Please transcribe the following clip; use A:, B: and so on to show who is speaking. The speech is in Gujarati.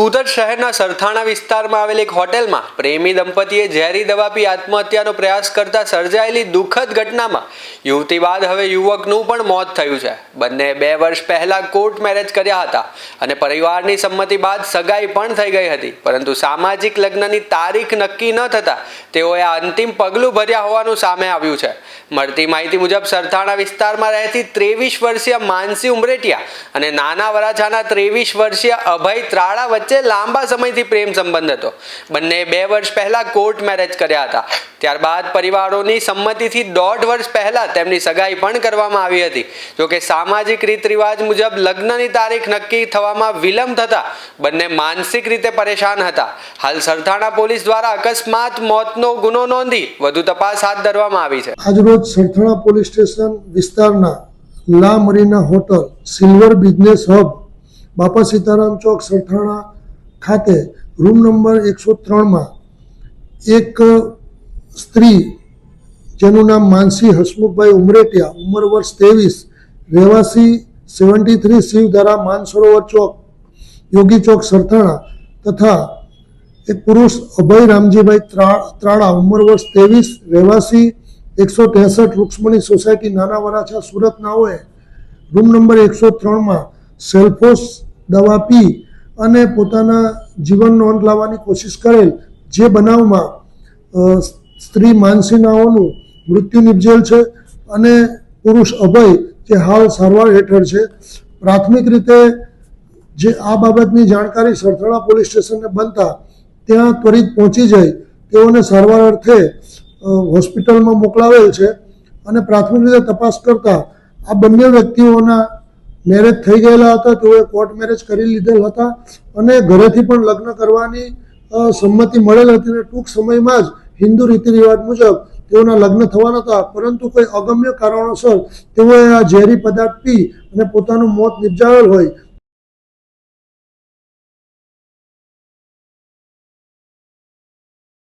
A: સુરત શહેરના સરથાણા વિસ્તારમાં આવેલ એક હોટેલમાં પ્રેમી દંપતીએ ઝેરી દવા પી આત્મહત્યાનો પ્રયાસ કરતા સર્જાયેલી દુઃખદ ઘટનામાં યુવતી બાદ હવે યુવકનું પણ મોત થયું છે। બંને 2 વર્ષ પહેલા કોર્ટ મેરેજ કર્યા હતા અને પરિવારની સંમતિ બાદ સગાઈ પણ થઈ ગઈ હતી, પરંતુ સામાજિક લગ્નની તારીખ નક્કી ન થતા તેઓએ આ અંતિમ પગલું ભર્યા હોવાનું સામે આવ્યું છે। મળતી માહિતી મુજબ સરથાણા વિસ્તારમાં રહેતી 23 વર્ષીય માનસી ઉમરેટિયા અને નાના વરાછાના 23 વર્ષીય અભય ત્રાળા વચ્ચે લાંબા સમયથી પ્રેમ સંબંધ હતો। બંને 2 વર્ષ પહેલા કોર્ટ મેરેજ કર્યા હતા। ત્યારબાદ પરિવારોની સંમતિથી 1.5 વર્ષ પહેલા તેમની સગાઈ પણ કરવામાં આવી હતી। જોકે સામાજિક રીત રિવાજ મુજબ લગ્નની તારીખ નક્કી થવામાં વિલંબ થતા બંને માનસિક રીતે પરેશાન હતા। હાલ સરથાણા પોલીસ દ્વારા અકસ્માત મોતનો ગુનો નોંધી વધુ તપાસ હાથ ધરવામાં આવી છે।
B: આજરોજ સરથાણા પોલીસ સ્ટેશન વિસ્તારના લા મરીના હોટલ સિલ્વર બિઝનેસ હબ બાપા સીતારામ ચોક સરથાણા ખાતે રૂમ નંબર 103માં એક સ્ત્રી જેનું નામ માનસી હસમુખભાઈ ઉમરેટિયા, ઉંમર વર્ષ 23, રહેવાસી 73 શિવધારા માનસરોવર ચોક યોગી ચોક સરથાણા તથા એક પુરુષ અભય રામજીભાઈ ત્રાળા, ઉંમર વર્ષ 23, રહેવાસી 163 રૂક્ષ્મણી સોસાયટી નાના વરાછા સુરત નાઓએ રૂમ નંબર 103માં સેલ્ફોસ દવા પી અને પોતાના જીવનનો અંત લાવવાની કોશિશ કરેલ, જે બનાવમાં સ્ત્રી માનસી નાઓનું મૃત્યુ નિપજેલ છે અને પુરુષ અભય જે હાલ સારવાર હેઠળ છે। પ્રાથમિક રીતે જે આ બાબતની જાણકારી સરથાણા પોલીસ સ્ટેશનને બનતા ત્યાં ત્વરિત પહોંચી જાય તેઓને સારવાર અર્થે હોસ્પિટલમાં મોકલાવેલ છે અને પ્રાથમિક રીતે તપાસ કરતા આ બંને વ્યક્તિઓના મેરેજ થઈ ગયેલા હતા। તેઓએ કોર્ટ મેરેજ કરી લીધેલ હતા અને ઘરેથી પણ લગ્ન કરવાની સંમતિ મળેલ હતી અને ટૂંક સમયમાં જ હિન્દુ રીતિ રિવાજ મુજબ તેઓના લગ્ન થવાના હતા, પરંતુ કોઈ અગમ્ય કારણોસર તેઓએ આ ઝેરી પદાર્થ પી અને પોતાનું મોત નિપજાવેલ હોય